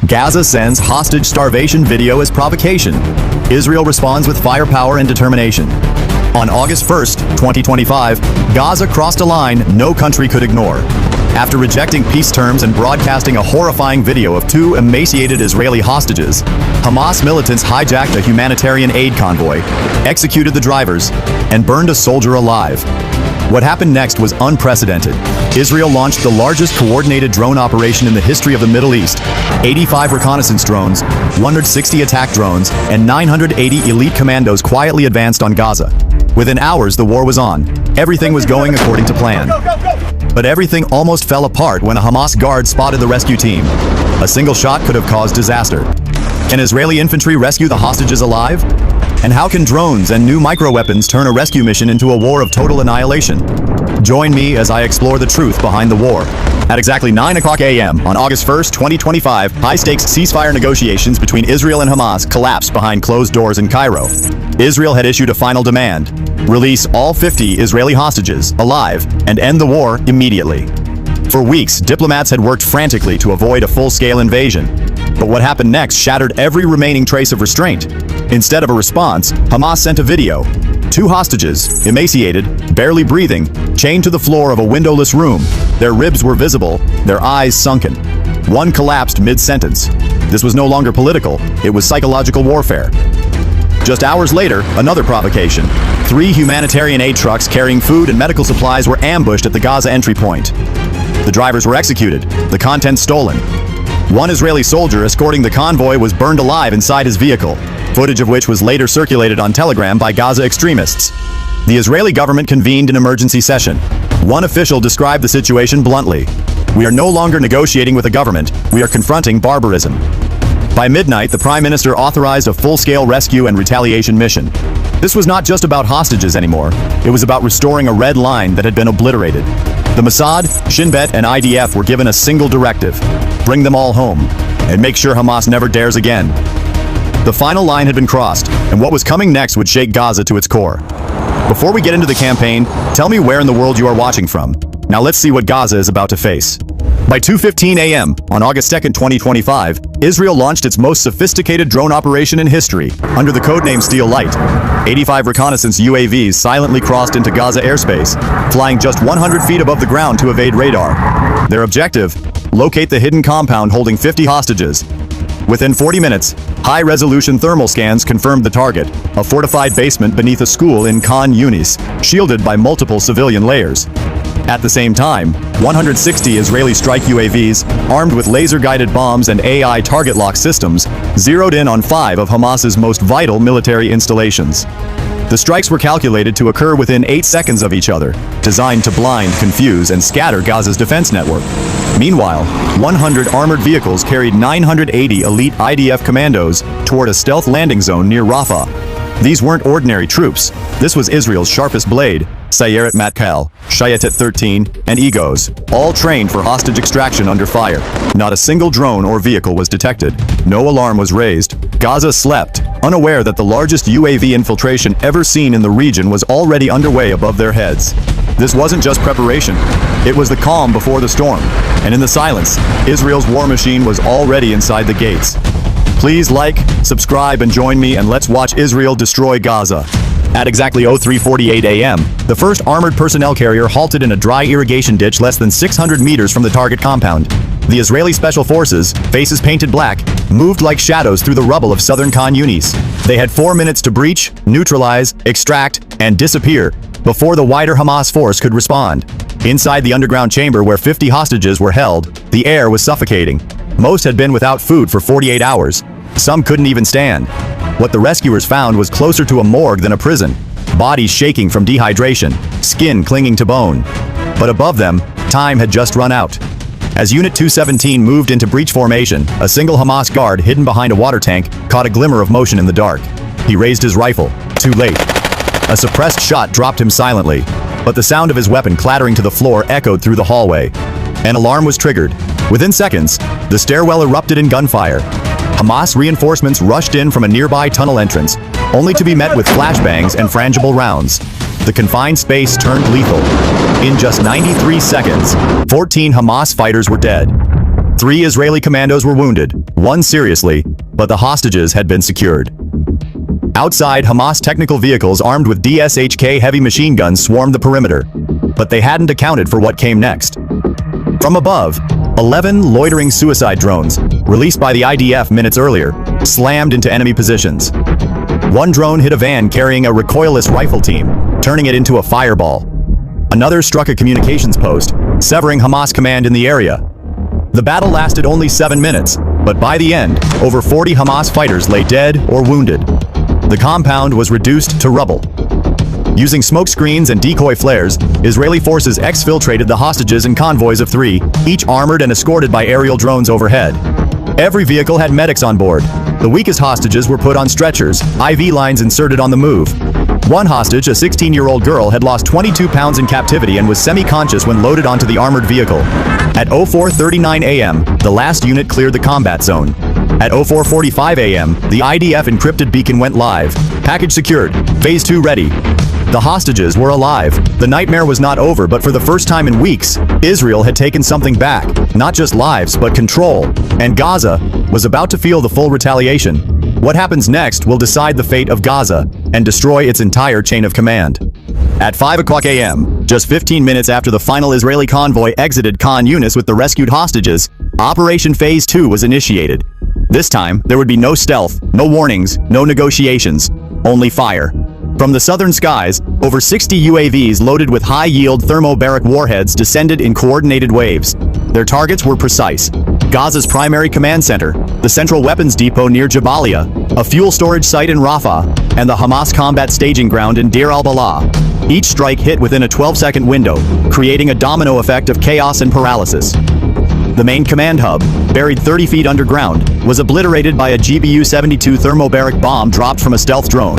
Gaza sends hostage starvation video as provocation. Israel responds with firepower and determination. On August 1st, 2025, Gaza crossed a line no country could ignore. After rejecting peace terms and broadcasting a horrifying video of two emaciated Israeli hostages, Hamas militants hijacked a humanitarian aid convoy, executed the drivers, and burned a soldier alive. What happened next was unprecedented. Israel launched the largest coordinated drone operation in the history of the Middle East. 85 reconnaissance drones, 160 attack drones, and 980 elite commandos quietly advanced on Gaza. Within hours, the war was on. Everything was going according to plan. But everything almost fell apart when a Hamas guard spotted the rescue team. A single shot could have caused disaster. Can Israeli infantry rescue the hostages alive? And how can drones and new microweapons turn a rescue mission into a war of total annihilation? Join me as I explore the truth behind the war. At exactly 9 o'clock a.m. on August 1st, 2025, high-stakes ceasefire negotiations between Israel and Hamas collapsed behind closed doors in Cairo. Israel had issued a final demand: release all 50 Israeli hostages alive and end the war immediately. For weeks, diplomats had worked frantically to avoid a full-scale invasion. But what happened next shattered every remaining trace of restraint. Instead of a response, Hamas sent a video. Two hostages, emaciated, barely breathing, chained to the floor of a windowless room. Their ribs were visible, their eyes sunken. One collapsed mid-sentence. This was no longer political, it was psychological warfare. Just hours later, another provocation. 3 humanitarian aid trucks carrying food and medical supplies were ambushed at the Gaza entry point. The drivers were executed, the contents stolen. One Israeli soldier escorting the convoy was burned alive inside his vehicle, footage of which was later circulated on Telegram by Gaza extremists. The Israeli government convened an emergency session. One official described the situation bluntly: "We are no longer negotiating with a government, we are confronting barbarism." By midnight, the Prime Minister authorized a full-scale rescue and retaliation mission. This was not just about hostages anymore, it was about restoring a red line that had been obliterated. The Mossad, Shin Bet, and IDF were given a single directive: bring them all home, and make sure Hamas never dares again. The final line had been crossed, and what was coming next would shake Gaza to its core. Before we get into the campaign, tell me where in the world you are watching from. Now let's see what Gaza is about to face. By 2:15 a.m. on August 2nd, 2025, Israel launched its most sophisticated drone operation in history, under the codename Steel Light. 85 reconnaissance UAVs silently crossed into Gaza airspace, flying just 100 feet above the ground to evade radar. Their objective: locate the hidden compound holding 50 hostages. Within 40 minutes, high-resolution thermal scans confirmed the target, a fortified basement beneath a school in Khan Yunis, shielded by multiple civilian layers. At the same time, 160 Israeli strike UAVs, armed with laser-guided bombs and AI target lock systems, zeroed in on 5 of Hamas's most vital military installations. The strikes were calculated to occur within 8 seconds of each other, designed to blind, confuse, and scatter Gaza's defense network. Meanwhile, 100 armored vehicles carried 980 elite IDF commandos toward a stealth landing zone near Rafah. These weren't ordinary troops. This was Israel's sharpest blade, Sayeret Matkal, Shayetet 13, and Egos, all trained for hostage extraction under fire. Not a single drone or vehicle was detected. No alarm was raised. Gaza slept, unaware that the largest UAV infiltration ever seen in the region was already underway above their heads. This wasn't just preparation. It was the calm before the storm. And in the silence, Israel's war machine was already inside the gates. Please like, subscribe, and join me, and let's watch Israel destroy Gaza. At exactly 03:48 a.m., the first armored personnel carrier halted in a dry irrigation ditch less than 600 meters from the target compound. The Israeli Special Forces, faces painted black, moved like shadows through the rubble of southern Khan Yunis. They had 4 minutes to breach, neutralize, extract, and disappear before the wider Hamas force could respond. Inside the underground chamber where 50 hostages were held, the air was suffocating. Most had been without food for 48 hours. Some couldn't even stand. What the rescuers found was closer to a morgue than a prison. Bodies shaking from dehydration, skin clinging to bone. But above them, time had just run out. As Unit 217 moved into breach formation, a single Hamas guard hidden behind a water tank caught a glimmer of motion in the dark. He raised his rifle, too late. A suppressed shot dropped him silently, but the sound of his weapon clattering to the floor echoed through the hallway. An alarm was triggered. Within seconds, the stairwell erupted in gunfire. Hamas reinforcements rushed in from a nearby tunnel entrance, only to be met with flashbangs and frangible rounds. The confined space turned lethal. In just 93 seconds, 14 Hamas fighters were dead. 3 Israeli commandos were wounded, 1 seriously, but the hostages had been secured. Outside, Hamas technical vehicles armed with DSHK heavy machine guns swarmed the perimeter, but they hadn't accounted for what came next. From above, 11 loitering suicide drones, released by the IDF minutes earlier, slammed into enemy positions. One drone hit a van carrying a recoilless rifle team, turning it into a fireball. Another struck a communications post, severing Hamas command in the area. The battle lasted only 7 minutes, but by the end, over 40 Hamas fighters lay dead or wounded. The compound was reduced to rubble. Using smoke screens and decoy flares, Israeli forces exfiltrated the hostages in convoys of 3, each armored and escorted by aerial drones overhead. Every vehicle had medics on board. The weakest hostages were put on stretchers, IV lines inserted on the move. One hostage, a 16-year-old girl, had lost 22 pounds in captivity and was semi-conscious when loaded onto the armored vehicle. At 04:39 a.m., the last unit cleared the combat zone. At 04:45 a.m., the IDF encrypted beacon went live. Package secured. Phase 2 ready. The hostages were alive. The nightmare was not over, but for the first time in weeks, Israel had taken something back. Not just lives, but control. And Gaza was about to feel the full retaliation. What happens next will decide the fate of Gaza and destroy its entire chain of command. At 5 o'clock a.m., just 15 minutes after the final Israeli convoy exited Khan Yunis with the rescued hostages, Operation Phase 2 was initiated. This time, there would be no stealth, no warnings, no negotiations, only fire. From the southern skies, over 60 UAVs loaded with high-yield thermobaric warheads descended in coordinated waves. Their targets were precise: Gaza's primary command center, the central weapons depot near Jabalia, a fuel storage site in Rafah, and the Hamas combat staging ground in Deir al-Balah. Each strike hit within a 12-second window, creating a domino effect of chaos and paralysis. The main command hub, buried 30 feet underground, was obliterated by a GBU-72 thermobaric bomb dropped from a stealth drone.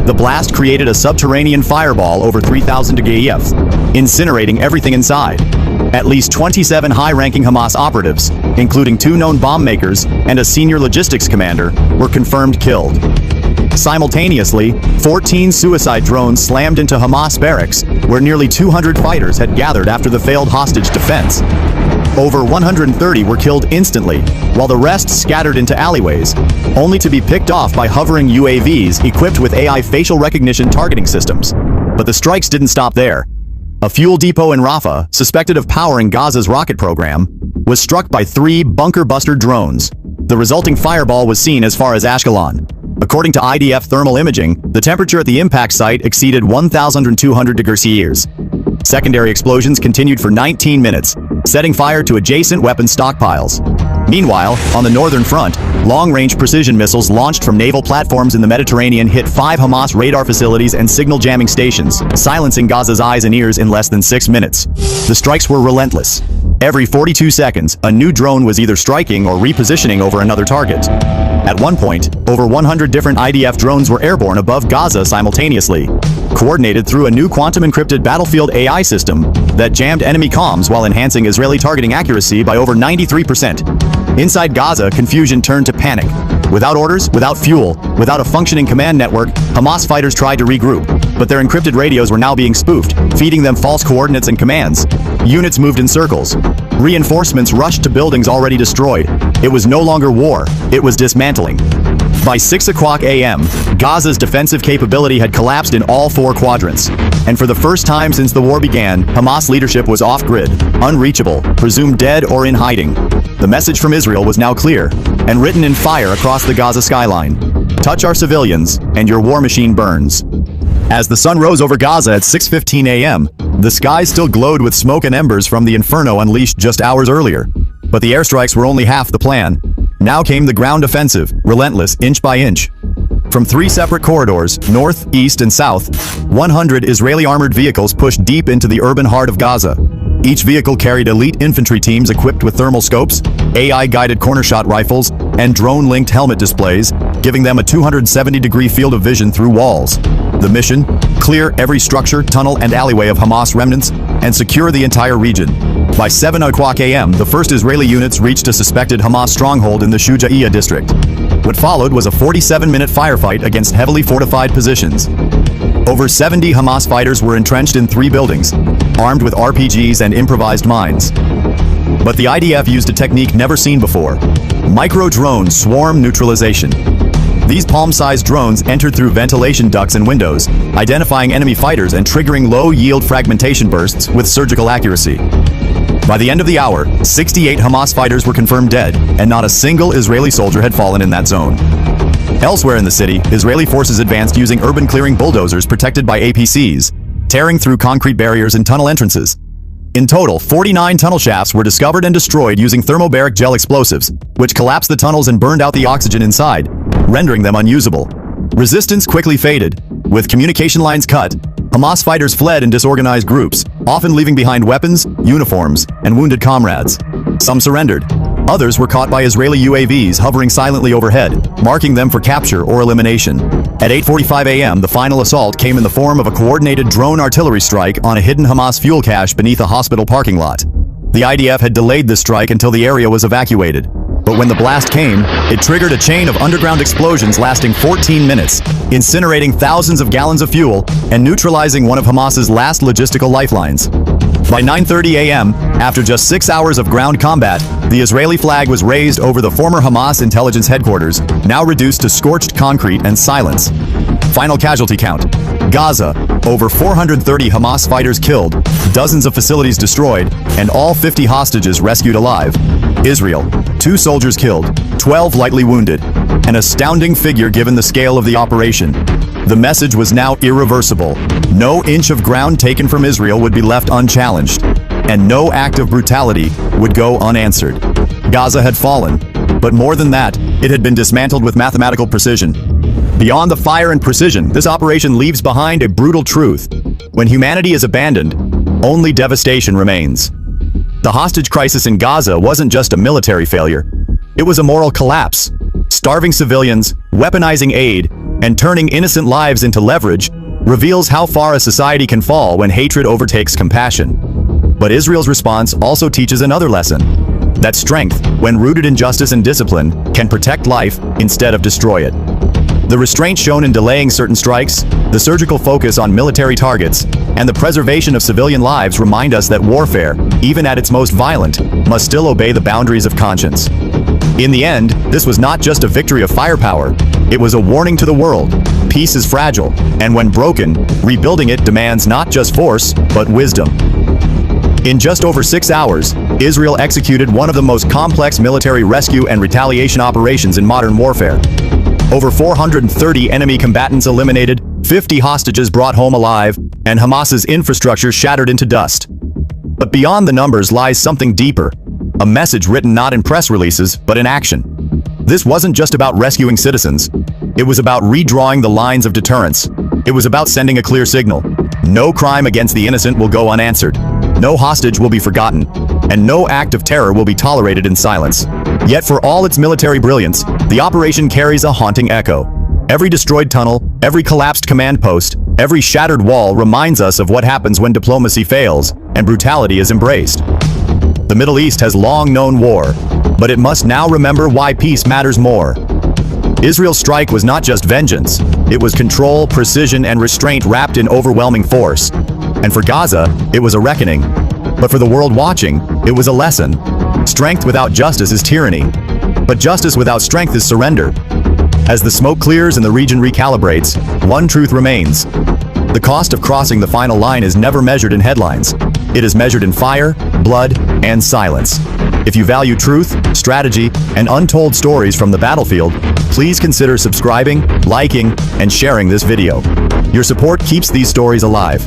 The blast created a subterranean fireball over 3,000 degrees, incinerating everything inside. At least 27 high-ranking Hamas operatives, including 2 known bomb makers and a senior logistics commander, were confirmed killed. Simultaneously, 14 suicide drones slammed into Hamas barracks, where nearly 200 fighters had gathered after the failed hostage defense. Over 130 were killed instantly, while the rest scattered into alleyways, only to be picked off by hovering UAVs equipped with AI facial recognition targeting systems. But the strikes didn't stop there. A fuel depot in Rafah, suspected of powering Gaza's rocket program, was struck by 3 bunker-buster drones. The resulting fireball was seen as far as Ashkelon. According to IDF thermal imaging, the temperature at the impact site exceeded 1,200 degrees Celsius. Secondary explosions continued for 19 minutes, setting fire to adjacent weapon stockpiles. Meanwhile, on the northern front, long-range precision missiles launched from naval platforms in the Mediterranean hit 5 Hamas radar facilities and signal jamming stations, silencing Gaza's eyes and ears in less than 6 minutes. The strikes were relentless. Every 42 seconds, a new drone was either striking or repositioning over another target. At one point, over 100 different IDF drones were airborne above Gaza simultaneously, coordinated through a new quantum-encrypted battlefield AI system that jammed enemy comms while enhancing Israeli targeting accuracy by over 93%. Inside Gaza, confusion turned to panic. Without orders, without fuel, without a functioning command network, Hamas fighters tried to regroup, but their encrypted radios were now being spoofed, feeding them false coordinates and commands. Units moved in circles. Reinforcements rushed to buildings already destroyed. It was no longer war, it was dismantling. By 6 o'clock a.m., Gaza's defensive capability had collapsed in all 4 quadrants. And for the first time since the war began, Hamas leadership was off-grid, unreachable, presumed dead or in hiding. The message from Israel was now clear, and written in fire across the Gaza skyline: touch our civilians, and your war machine burns. As the sun rose over Gaza at 6:15 a.m., the sky still glowed with smoke and embers from the inferno unleashed just hours earlier. But the airstrikes were only half the plan. Now came the ground offensive, relentless, inch by inch. From 3 separate corridors, north, east, and south, 100 Israeli armored vehicles pushed deep into the urban heart of Gaza. Each vehicle carried elite infantry teams equipped with thermal scopes, AI-guided corner-shot rifles, and drone-linked helmet displays, giving them a 270-degree field of vision through walls. The mission? Clear every structure, tunnel, and alleyway of Hamas remnants, and secure the entire region. By 7 o'clock a.m., the first Israeli units reached a suspected Hamas stronghold in the Shuja'iyya district. What followed was a 47-minute firefight against heavily fortified positions. Over 70 Hamas fighters were entrenched in 3 buildings, armed with RPGs and improvised mines. But the IDF used a technique never seen before: micro-drone swarm neutralization. These palm-sized drones entered through ventilation ducts and windows, identifying enemy fighters and triggering low-yield fragmentation bursts with surgical accuracy. By the end of the hour, 68 Hamas fighters were confirmed dead, and not a single Israeli soldier had fallen in that zone. Elsewhere in the city, Israeli forces advanced using urban-clearing bulldozers protected by APCs, tearing through concrete barriers and tunnel entrances. In total, 49 tunnel shafts were discovered and destroyed using thermobaric gel explosives, which collapsed the tunnels and burned out the oxygen inside, rendering them unusable. Resistance quickly faded. With communication lines cut, Hamas fighters fled in disorganized groups, often leaving behind weapons, uniforms, and wounded comrades. Some surrendered. Others were caught by Israeli UAVs hovering silently overhead, marking them for capture or elimination. At 8:45 a.m., the final assault came in the form of a coordinated drone artillery strike on a hidden Hamas fuel cache beneath a hospital parking lot. The IDF had delayed this strike until the area was evacuated. But when the blast came, it triggered a chain of underground explosions lasting 14 minutes, incinerating thousands of gallons of fuel and neutralizing one of Hamas's last logistical lifelines. By 9:30 a.m., after just 6 hours of ground combat, the Israeli flag was raised over the former Hamas intelligence headquarters, now reduced to scorched concrete and silence. Final casualty count: Gaza, over 430 Hamas fighters killed, dozens of facilities destroyed, and all 50 hostages rescued alive. Israel, 2 soldiers killed, 12 lightly wounded. An astounding figure given the scale of the operation. The message was now irreversible. No inch of ground taken from Israel would be left unchallenged, and no act of brutality would go unanswered. Gaza had fallen, but more than that, it had been dismantled with mathematical precision. Beyond the fire and precision, this operation leaves behind a brutal truth. When humanity is abandoned, only devastation remains. The hostage crisis in Gaza wasn't just a military failure. It was a moral collapse. Starving civilians, weaponizing aid, and turning innocent lives into leverage reveals how far a society can fall when hatred overtakes compassion. But Israel's response also teaches another lesson: that strength, when rooted in justice and discipline, can protect life instead of destroy it. The restraint shown in delaying certain strikes, the surgical focus on military targets, and the preservation of civilian lives remind us that warfare, even at its most violent, must still obey the boundaries of conscience. In the end, this was not just a victory of firepower. It was a warning to the world. Peace is fragile, and when broken, rebuilding it demands not just force, but wisdom. In just over 6 hours, Israel executed one of the most complex military rescue and retaliation operations in modern warfare. Over 430 enemy combatants eliminated, 50 hostages brought home alive, and Hamas's infrastructure shattered into dust. But beyond the numbers lies something deeper, a message written not in press releases, but in action. This wasn't just about rescuing citizens. It was about redrawing the lines of deterrence. It was about sending a clear signal. No crime against the innocent will go unanswered. No hostage will be forgotten, and no act of terror will be tolerated in silence. Yet for all its military brilliance, the operation carries a haunting echo. Every destroyed tunnel, every collapsed command post, every shattered wall reminds us of what happens when diplomacy fails and brutality is embraced. The Middle East has long known war, but it must now remember why peace matters more. Israel's strike was not just vengeance. It was control, precision, and restraint wrapped in overwhelming force. And for Gaza, it was a reckoning. But for the world watching, it was a lesson. Strength without justice is tyranny. But justice without strength is surrender. As the smoke clears and the region recalibrates, one truth remains. The cost of crossing the final line is never measured in headlines. It is measured in fire, blood, and silence. If you value truth, strategy, and untold stories from the battlefield, please consider subscribing, liking, and sharing this video. Your support keeps these stories alive.